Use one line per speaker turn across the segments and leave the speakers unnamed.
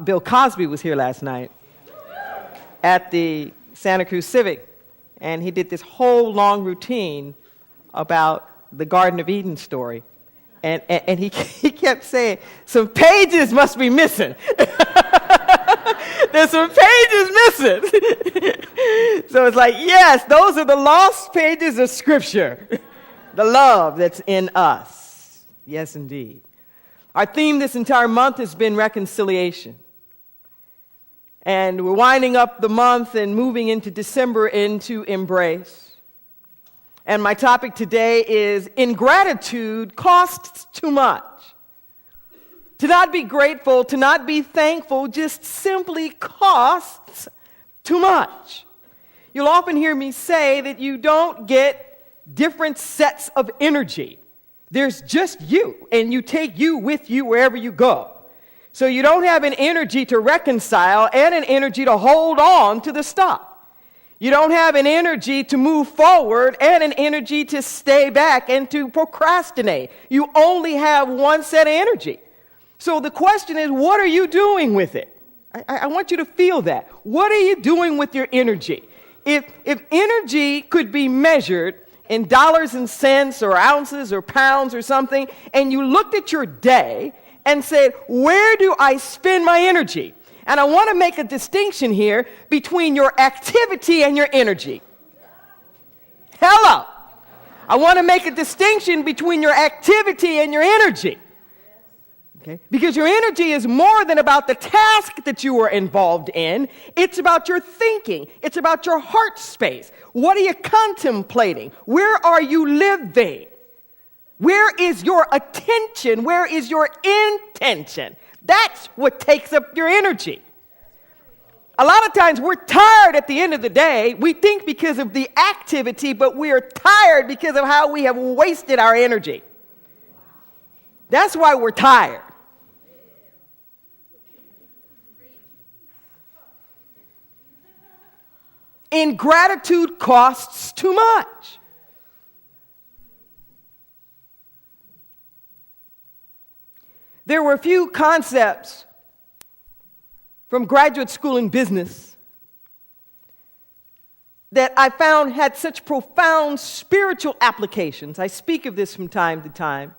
Bill Cosby was here last night at the Santa Cruz Civic, and he did this whole long routine about the Garden of Eden story. And he kept saying, some pages must be missing. There's some pages missing. So it's like, yes, those are the lost pages of Scripture. The love that's in us. Yes, indeed. Our theme this entire month has been reconciliation. And we're winding up the month and moving into December into embrace. And my topic today is ingratitude costs too much. To not be grateful, to not be thankful, just simply costs too much. You'll often hear me say that you don't get different sets of energy. There's just you, and you take you with you wherever you go. So you don't have an energy to reconcile and an energy to hold on to the stuff. You don't have an energy to move forward and an energy to stay back and to procrastinate. You only have one set of energy. So the question is, what are you doing with it? I want you to feel that. What are you doing with your energy? If energy could be measured in dollars and cents or ounces or pounds or something, and you looked at your day and said, where do I spend my energy? And I want to make a distinction here between your activity and your energy. Hello. I want to make a distinction between your activity and your energy. Okay? Because your energy is more than about the task that you are involved in. It's about your thinking. It's about your heart space. What are you contemplating? Where are you living? Where is your attention? Where is your intention? That's what takes up your energy. A lot of times we're tired at the end of the day. We think because of the activity, but we are tired because of how we have wasted our energy. That's why we're tired. Ingratitude costs too much. There were a few concepts from graduate school in business that I found had such profound spiritual applications. I speak of this from time to time.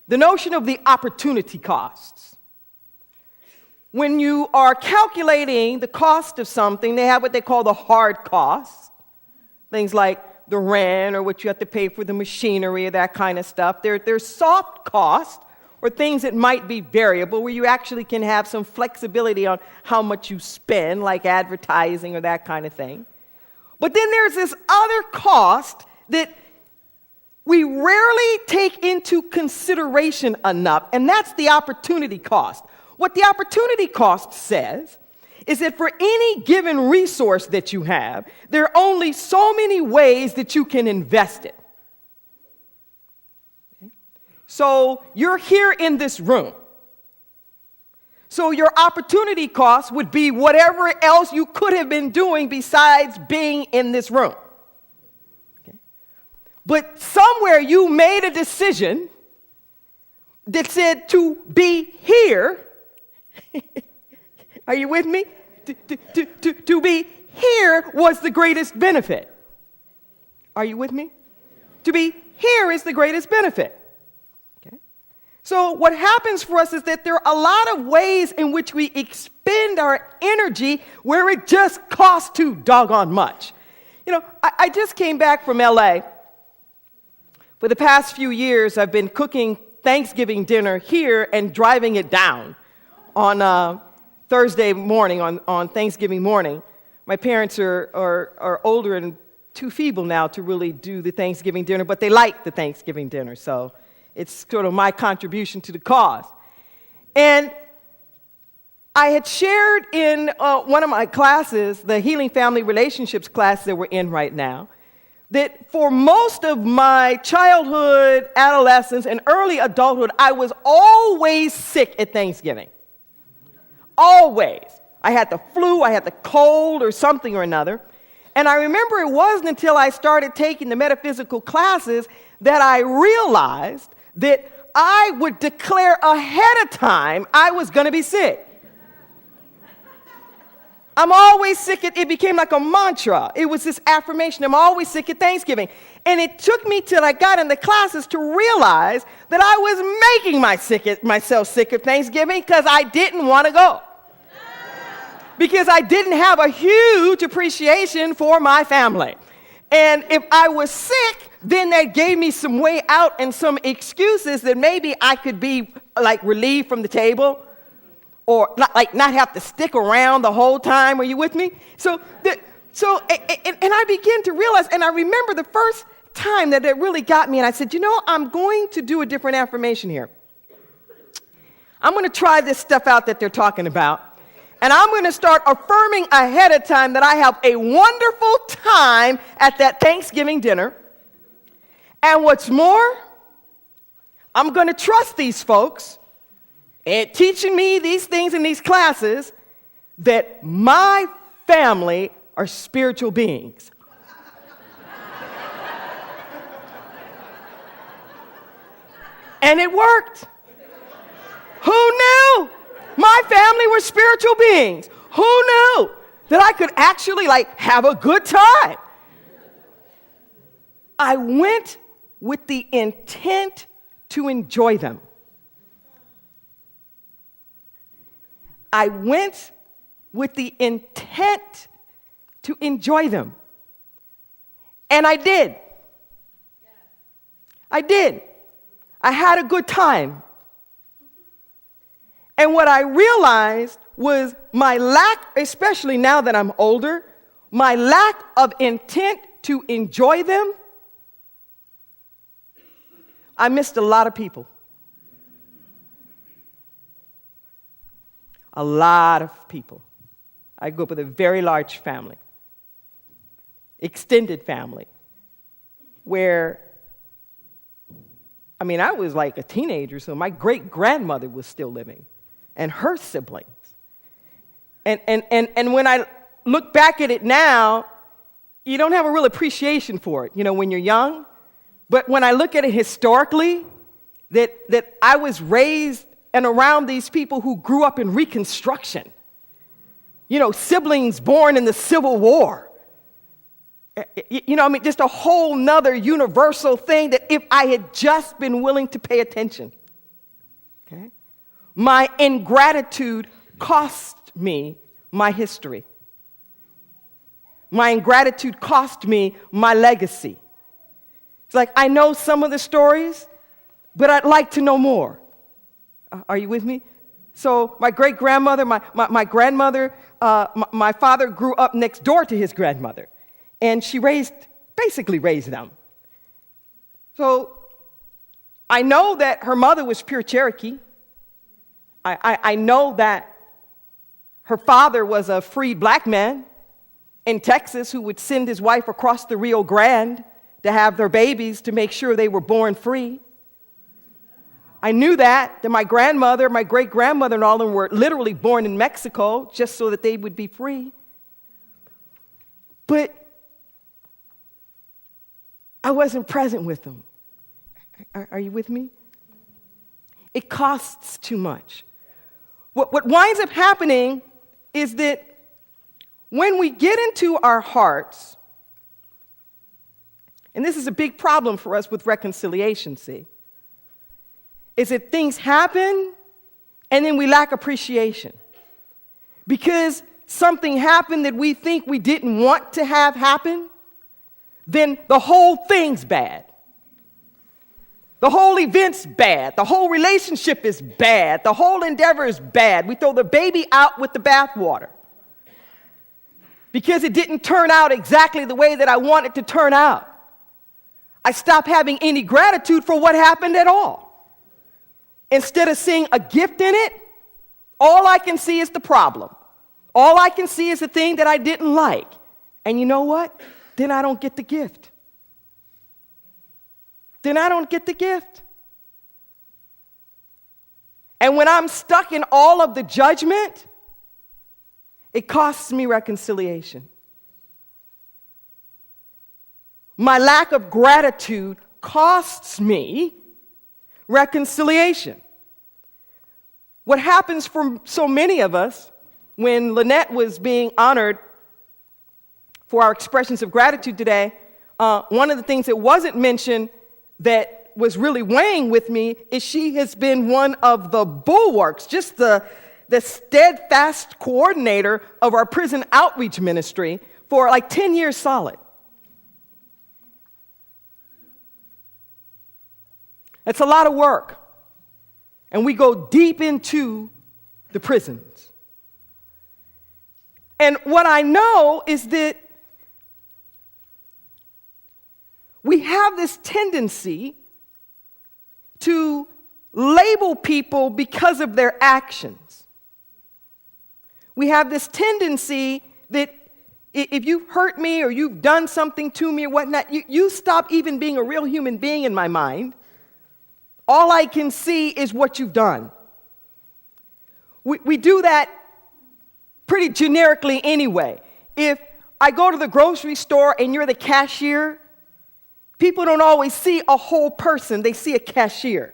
The notion of the opportunity costs. When you are calculating the cost of something, they have what they call the hard costs. Things like the rent or what you have to pay for the machinery or that kind of stuff. There's soft costs, or things that might be variable, where you actually can have some flexibility on how much you spend, like advertising or that kind of thing. But then there's this other cost that we rarely take into consideration enough, and that's the opportunity cost. What the opportunity cost says is that for any given resource that you have, there are only so many ways that you can invest it. So you're here in this room. So your opportunity cost would be whatever else you could have been doing besides being in this room. Okay. But somewhere you made a decision that said to be here. Are you with me? To be here was the greatest benefit. Are you with me? To be here is the greatest benefit. So what happens for us is that there are a lot of ways in which we expend our energy where it just costs too doggone much. You know, I just came back from L.A. For the past few years, I've been cooking Thanksgiving dinner here and driving it down on Thursday morning, on Thanksgiving morning. My parents are older and too feeble now to really do the Thanksgiving dinner, but they like the Thanksgiving dinner, so it's sort of my contribution to the cause. And I had shared in one of my classes, the Healing Family Relationships class that we're in right now, that for most of my childhood, adolescence, and early adulthood, I was always sick at Thanksgiving. Always. I had the flu, I had the cold, or something or another. And I remember it wasn't until I started taking the metaphysical classes that I realized that I would declare ahead of time I was going to be sick. I'm always sick. It became like a mantra. It was this affirmation. I'm always sick at Thanksgiving. And it took me till I got into classes to realize that I was making myself sick at Thanksgiving because I didn't want to go. Because I didn't have a huge appreciation for my family. And if I was sick, then that gave me some way out and some excuses that maybe I could be like relieved from the table. Or not have to stick around the whole time. Are you with me? And I began to realize, and I remember the first time that it really got me, and I said, I'm going to do a different affirmation here. I'm going to try this stuff out that they're talking about, and I'm going to start affirming ahead of time that I have a wonderful time at that Thanksgiving dinner. And what's more, I'm going to trust these folks and teaching me these things in these classes that my family are spiritual beings. And it worked. Who knew my family were spiritual beings? Who knew that I could actually have a good time? I went with the intent to enjoy them. I went with the intent to enjoy them. And I did. I did. I had a good time. And what I realized was my lack, especially now that I'm older, my lack of intent to enjoy them, I missed a lot of people. A lot of people. I grew up with a very large family, extended family, where, I was like a teenager, so my great-grandmother was still living, and her siblings. And when I look back at it now, you don't have a real appreciation for it, when you're young. But when I look at it historically, that I was raised and around these people who grew up in Reconstruction. Siblings born in the Civil War. Just a whole nother universal thing that if I had just been willing to pay attention. Okay? My ingratitude cost me my history. My ingratitude cost me my legacy. It's like I know some of the stories, but I'd like to know more. Are you with me? So my great-grandmother, my grandmother, my father grew up next door to his grandmother. And she basically raised them. So I know that her mother was pure Cherokee. I know that her father was a free black man in Texas who would send his wife across the Rio Grande to have their babies to make sure they were born free. I knew that my grandmother, my great-grandmother, and all of them were literally born in Mexico just so that they would be free. But I wasn't present with them. Are you with me? It costs too much. What winds up happening is that when we get into our hearts, and this is a big problem for us with reconciliation, see, is that things happen and then we lack appreciation. Because something happened that we think we didn't want to have happen, then the whole thing's bad. The whole event's bad. The whole relationship is bad. The whole endeavor is bad. We throw the baby out with the bathwater. Because it didn't turn out exactly the way that I want it to turn out. I stop having any gratitude for what happened at all. Instead of seeing a gift in it, all I can see is the problem. All I can see is the thing that I didn't like. And you know what? Then I don't get the gift. Then I don't get the gift. And when I'm stuck in all of the judgment, it costs me reconciliation. My lack of gratitude costs me reconciliation. What happens for so many of us when Lynette was being honored for our expressions of gratitude today, one of the things that wasn't mentioned that was really weighing with me is she has been one of the bulwarks, just the steadfast coordinator of our prison outreach ministry for like 10 years solid. It's a lot of work. And we go deep into the prisons. And what I know is that we have this tendency to label people because of their actions. We have this tendency that if you hurt me or you've done something to me or whatnot, you stop even being a real human being in my mind. All I can see is what you've done. We do that pretty generically anyway. If I go to the grocery store and you're the cashier, people don't always see a whole person. They see a cashier.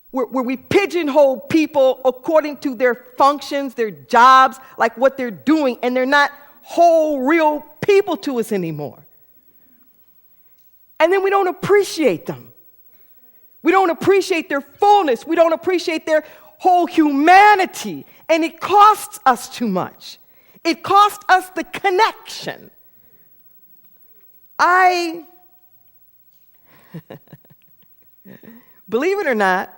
Where we pigeonhole people according to their functions, their jobs, like what they're doing, and they're not whole, real people to us anymore. And then we don't appreciate them. We don't appreciate their fullness. We don't appreciate their whole humanity. And it costs us too much. It costs us the connection. Believe it or not,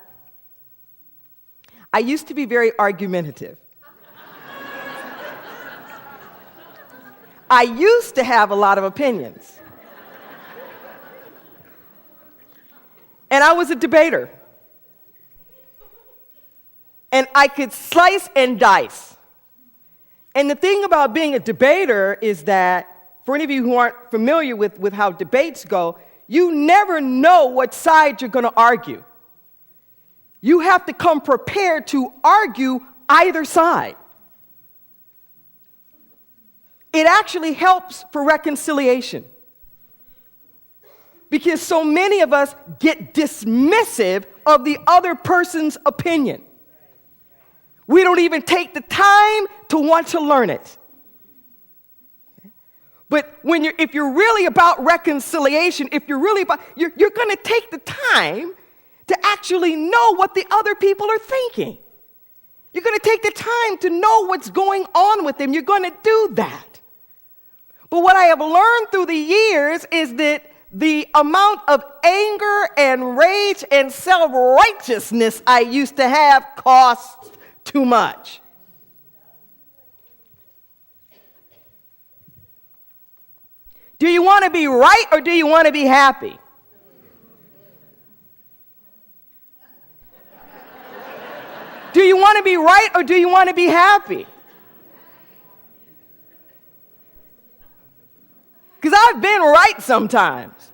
I used to be very argumentative. I used to have a lot of opinions. And I was a debater. And I could slice and dice. And the thing about being a debater is that, for any of you who aren't familiar with how debates go, you never know what side you're going to argue. You have to come prepared to argue either side. It actually helps for reconciliation. Because so many of us get dismissive of the other person's opinion. We don't even take the time to want to learn it. But if you're really about reconciliation, if you're really about, you're going to take the time to actually know what the other people are thinking. You're going to take the time to know what's going on with them. You're going to do that. But what I have learned through the years is that the amount of anger and rage and self-righteousness I used to have costs too much. Do you want to be right or do you want to be happy? Do you want to be right or do you want to be happy? Because I've been right sometimes.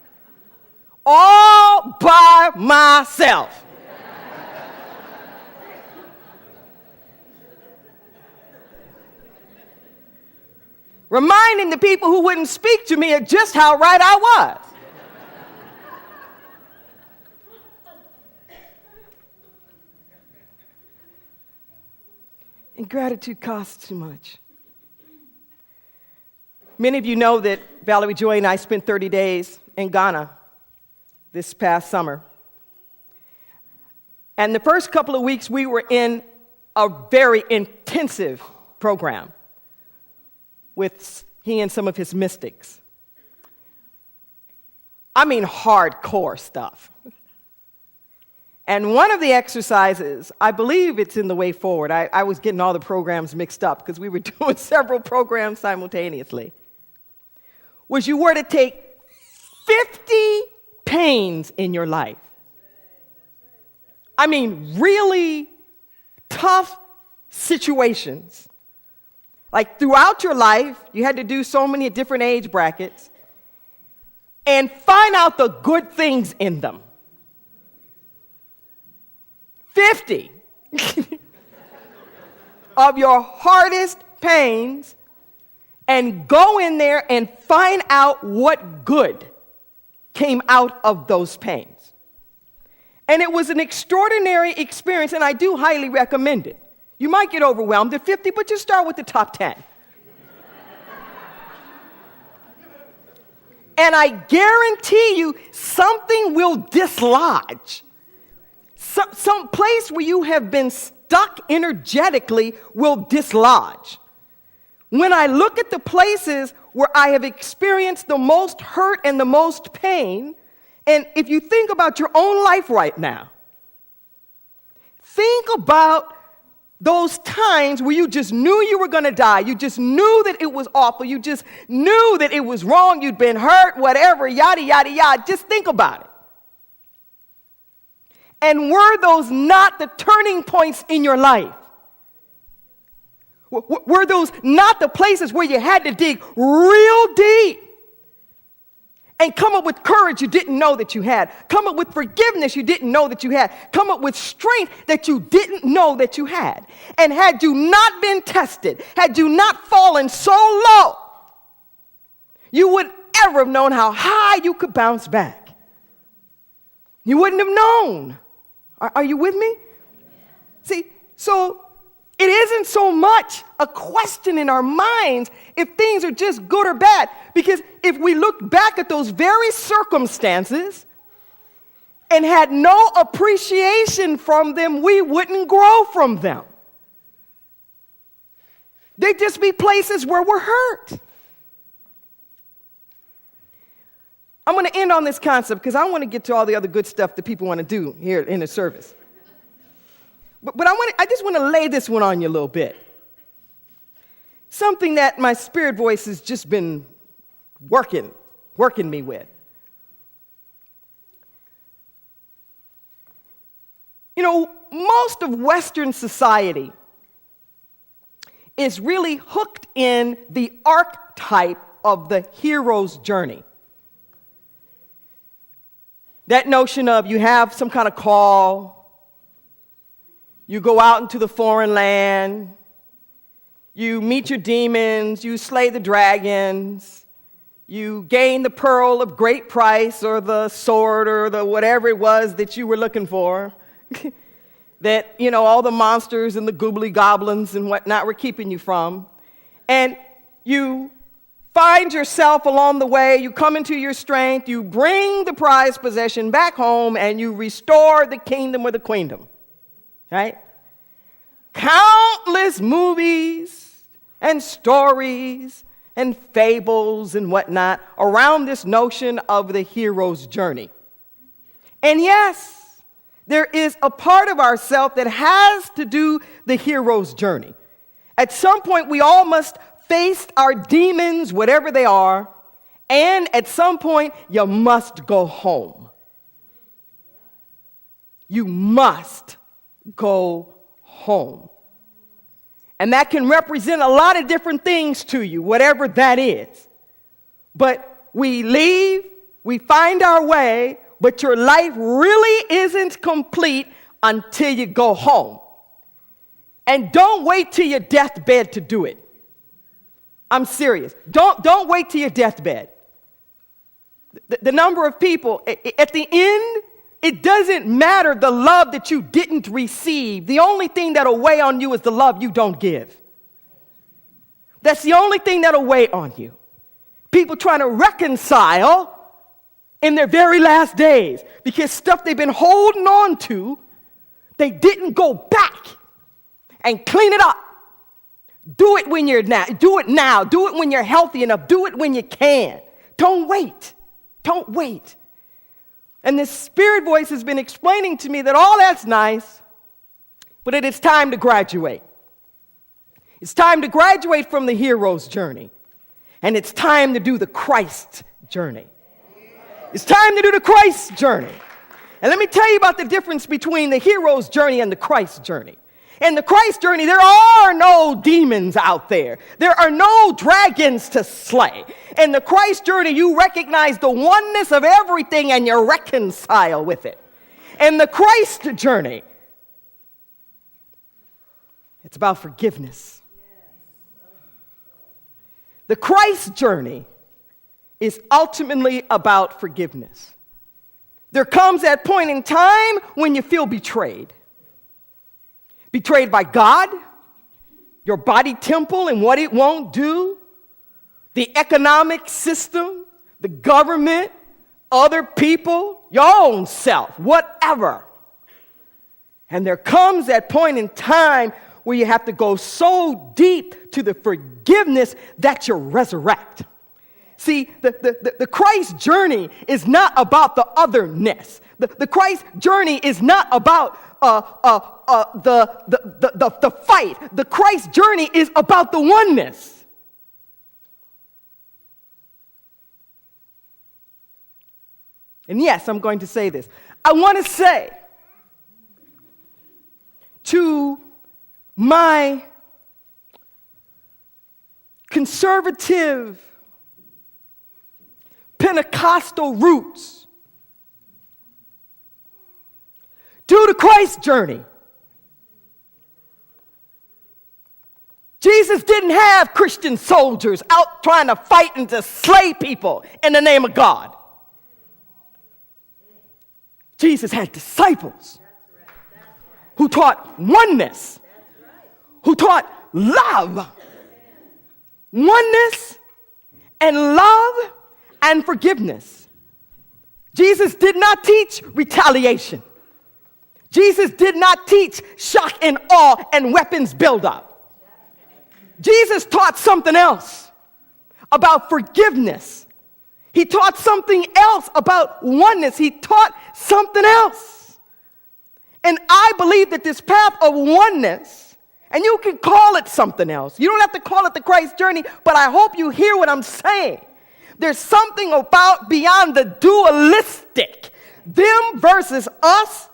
All by myself. Reminding the people who wouldn't speak to me of just how right I was. Ingratitude costs too much. Many of you know that Valerie Joy and I spent 30 days in Ghana this past summer. And the first couple of weeks, we were in a very intensive program with he and some of his mystics. I mean, hardcore stuff. And one of the exercises, I believe it's in the way forward. I was getting all the programs mixed up because we were doing several programs simultaneously. Was you were to take 50 pains in your life. I mean, really tough situations. Like throughout your life, you had to do so many different age brackets and find out the good things in them. 50 of your hardest pains and go in there and find out what good came out of those pains. And it was an extraordinary experience, and I do highly recommend it. You might get overwhelmed at 50, but just start with the top 10. And I guarantee you something will dislodge. Some place where you have been stuck energetically will dislodge. When I look at the places where I have experienced the most hurt and the most pain, and if you think about your own life right now, think about those times where you just knew you were going to die. You just knew that it was awful. You just knew that it was wrong. You'd been hurt, whatever, yada, yada, yada. Just think about it. And were those not the turning points in your life? Were those not the places where you had to dig real deep and come up with courage you didn't know that you had, come up with forgiveness you didn't know that you had, come up with strength that you didn't know that you had? And had you not been tested, had you not fallen so low, you would ever have known how high you could bounce back. You wouldn't have known. Are you with me? See, so it isn't so much a question in our minds if things are just good or bad. Because if we looked back at those very circumstances and had no appreciation from them, we wouldn't grow from them. They'd just be places where we're hurt. I'm going to end on this concept because I want to get to all the other good stuff that people want to do here in the service. But I just want to lay this one on you a little bit. Something that my spirit voice has just been working me with. You know, most of Western society is really hooked in the archetype of the hero's journey. That notion of you have some kind of call, you go out into the foreign land, you meet your demons, you slay the dragons, you gain the pearl of great price or the sword or the whatever it was that you were looking for. That, you know, all the monsters and the goobly goblins and whatnot were keeping you from. And you find yourself along the way, you come into your strength, you bring the prized possession back home, and you restore the kingdom or the queendom. Right? Countless movies and stories and fables and whatnot around this notion of the hero's journey. And yes, there is a part of ourselves that has to do the hero's journey. At some point, we all must face our demons, whatever they are, and at some point, you must go home. You must go home. And that can represent a lot of different things to you, whatever that is. But we leave, we find our way, but your life really isn't complete until you go home. And don't wait till your deathbed to do it. I'm serious. Don't wait till your deathbed. The number of people, at the end, it doesn't matter the love that you didn't receive. The only thing that'll weigh on you is the love you don't give. That's the only thing that'll weigh on you. People trying to reconcile in their very last days because stuff they've been holding on to, they didn't go back and clean it up. Do it when you're now. Do it now. Do it when you're healthy enough. Do it when you can. Don't wait. Don't wait. And this spirit voice has been explaining to me that all that's nice, but it is time to graduate. It's time to graduate from the hero's journey. And it's time to do the Christ journey. It's time to do the Christ journey. And let me tell you about the difference between the hero's journey and the Christ journey. In the Christ journey, there are no demons out there. There are no dragons to slay. In the Christ journey, you recognize the oneness of everything and you reconcile with it. In the Christ journey, it's about forgiveness. The Christ journey is ultimately about forgiveness. There comes that point in time when you feel betrayed. Betrayed by God, your body temple and what it won't do, the economic system, the government, other people, your own self, whatever. And there comes that point in time where you have to go so deep to the forgiveness that you resurrect. See, the Christ journey is not about the otherness. The Christ journey is not about the fight. The Christ journey is about the oneness. And yes, I'm going to say this. I want to say to my conservative Pentecostal roots, do the Christ journey. Jesus didn't have Christian soldiers out trying to fight and to slay people in the name of God. Jesus had disciples who taught oneness, who taught love. Oneness and love and forgiveness. Jesus did not teach retaliation. Jesus did not teach shock and awe and weapons buildup. Jesus taught something else about forgiveness. He taught something else about oneness. He taught something else. And I believe that this path of oneness, and you can call it something else. You don't have to call it the Christ journey, but I hope you hear what I'm saying. There's something about beyond the dualistic, them versus us.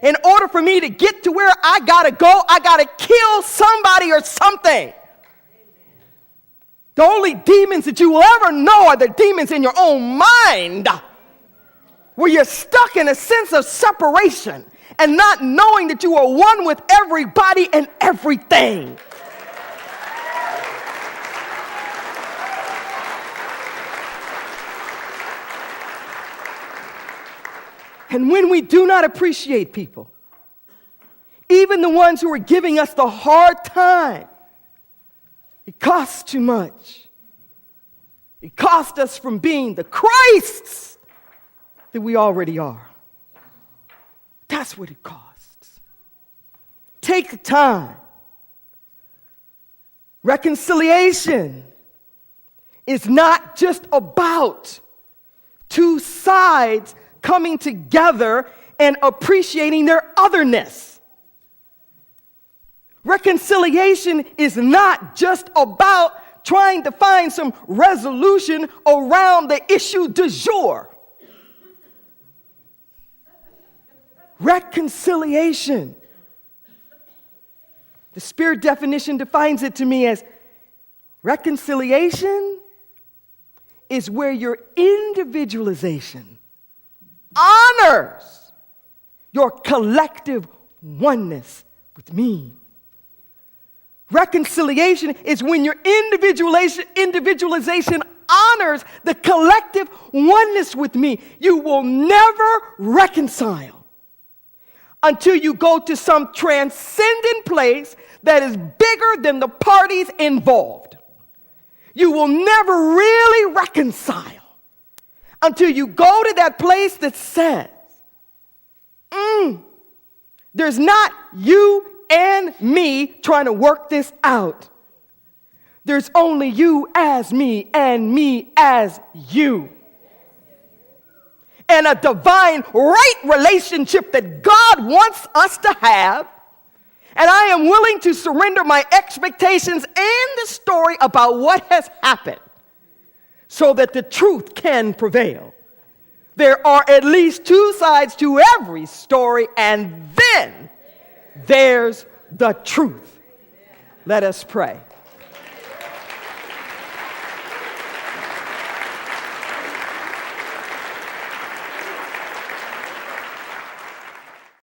In order for me to get to where I gotta go, I gotta kill somebody or something. The only demons that you will ever know are the demons in your own mind, where you're stuck in a sense of separation and not knowing that you are one with everybody and everything. And when we do not appreciate people, even the ones who are giving us the hard time, it costs too much. It costs us from being the Christs that we already are. That's what it costs. Take the time. Reconciliation is not just about two sides coming together and appreciating their otherness. Reconciliation is not just about trying to find some resolution around the issue du jour. Reconciliation. The Spirit definition defines it to me as reconciliation is where your individualization honors your collective oneness with me. Reconciliation is when your individualization honors the collective oneness with me. You will never reconcile until you go to some transcendent place that is bigger than the parties involved. You will never really reconcile until you go to that place that says, there's not you and me trying to work this out. There's only you as me and me as you. And a divine right relationship that God wants us to have. And I am willing to surrender my expectations and the story about what has happened so that the truth can prevail. There are at least two sides to every story, and then there's the truth. Let us pray.